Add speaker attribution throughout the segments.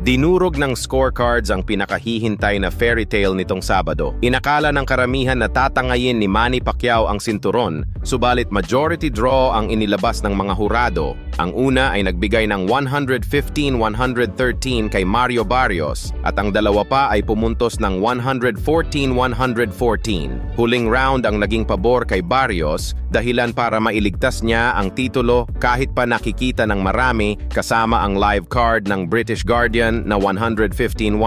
Speaker 1: Dinurog ng scorecards ang pinakahihintay na fairy tale nitong Sabado. Inakala ng karamihan na tatangayin ni Manny Pacquiao ang sinturon, subalit majority draw ang inilabas ng mga hurado. Ang una ay nagbigay ng 115-113 kay Mario Barrios at ang dalawa pa ay pumuntos ng 114-114. Huling round ang naging pabor kay Barrios, dahilan para mailigtas niya ang titulo kahit pa nakikita ng marami kasama ang live card ng British Guardian na 115-113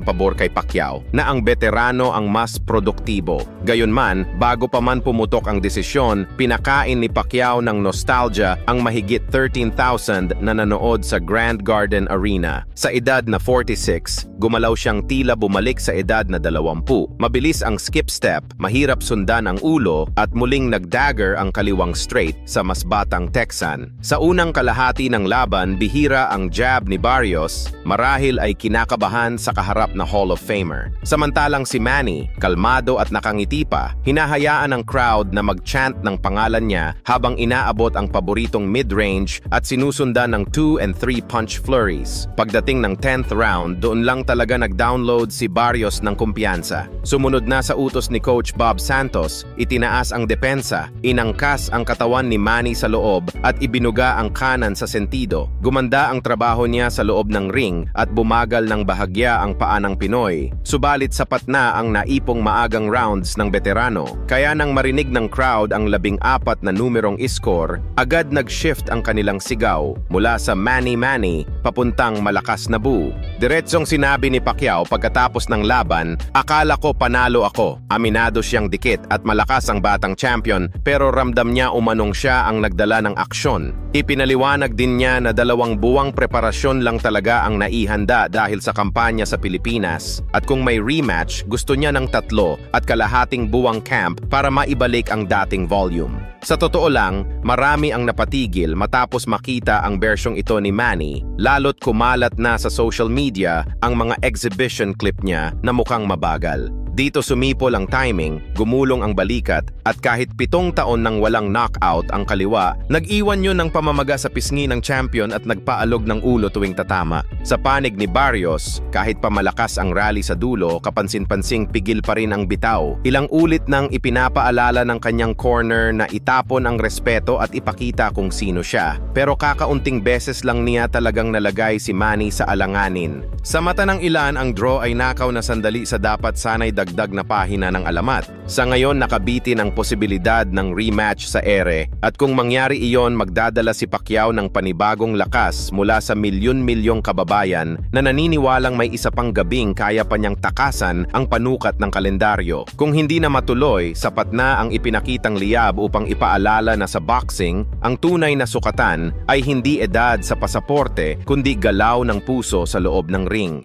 Speaker 1: pabor kay Pacquiao, na ang veterano ang mas produktibo. Gayunman, bago pa man pumutok ang desisyon, pinakain ni Pacquiao ng nostalgia ang mahigit 13,000 na nanood sa Grand Garden Arena. Sa edad na 46, gumalaw siyang tila bumalik sa edad na 20. Mabilis ang skip step, mahirap sundan ang ulo, at muling nagdagger ang kaliwang straight sa mas batang Texan. Sa unang kalahati ng laban, bihira ang jab ni Barrios, marahil ay kinakabahan sa kaharap na Hall of Famer. Samantalang si Manny, kalmado at nakangiti pa, hinahayaan ng crowd na mag-chant ng pangalan niya habang inaabot ang paboritong mid-range at sinusundan ng 2 and 3 punch flurries. Pagdating ng 10th round, doon lang talaga nag-download si Barrios ng kumpiyansa. Sumunod na sa utos ni Coach Bob Santos, itinaas ang depensa, inangkas ang katawan ni Manny sa loob at ibinuga ang kanan sa sentido. Gumanda ang trabaho niya sa loob ng ring at bumagal ng bahagya ang paa ng Pinoy. Subalit sapat na ang naipong maagang rounds ng veterano. Kaya nang marinig ng crowd ang 14 na numerong score, agad nag-shift ang kanilang sigaw mula sa Manny Manny papuntang malakas na boo. Diretsong sinabi ni Pacquiao pagkatapos ng laban, "Akala ko panalo ako." Aminado siyang dikit at malakas ang batang champion, pero ramdam niya umanong siya ang nagdala ng aksyon. Ipinaliwanag din niya na 2 buwang preparasyon lang talaga ang naihanda dahil sa kampanya sa Pilipinas, at kung may rematch, gusto niya ng 3 at kalahating buwang camp para maibalik ang dating volume. Sa totoo lang, marami ang napatigil matapos makita ang bersyong ito ni Manny, lalo't kumalat na sa social media ang mga exhibition clip niya na mukhang mabagal. Dito sumipol ang timing, gumulong ang balikat, at kahit 7 taon nang walang knockout ang kaliwa, nag-iwan yun ng pamamaga sa pisngi ng champion at nagpaalog ng ulo tuwing tatama. Sa panig ni Barrios, kahit pa malakas ang rally sa dulo, kapansin-pansing pigil pa rin ang bitaw. Ilang ulit nang ipinapaalala ng kanyang corner na itapon ang respeto at ipakita kung sino siya. Pero kakaunting beses lang niya talagang nalagay si Manny sa alanganin. Sa mata ng ilan, ang draw ay nakaw na sandali sa dapat sanay dagdag na pahina ng alamat. Sa ngayon, nakabitin ang posibilidad ng rematch sa ere, at kung mangyari iyon, magdadala si Pacquiao ng panibagong lakas mula sa milyon-milyong kababayan na naniniwalang may isa pang gabing kaya pa niyang takasan ang panukat ng kalendaryo. Kung hindi na matuloy, sapat na ang ipinakitang liyab upang ipaalala na sa boxing, ang tunay na sukatan ay hindi edad sa pasaporte kundi galaw ng puso sa loob ng ring.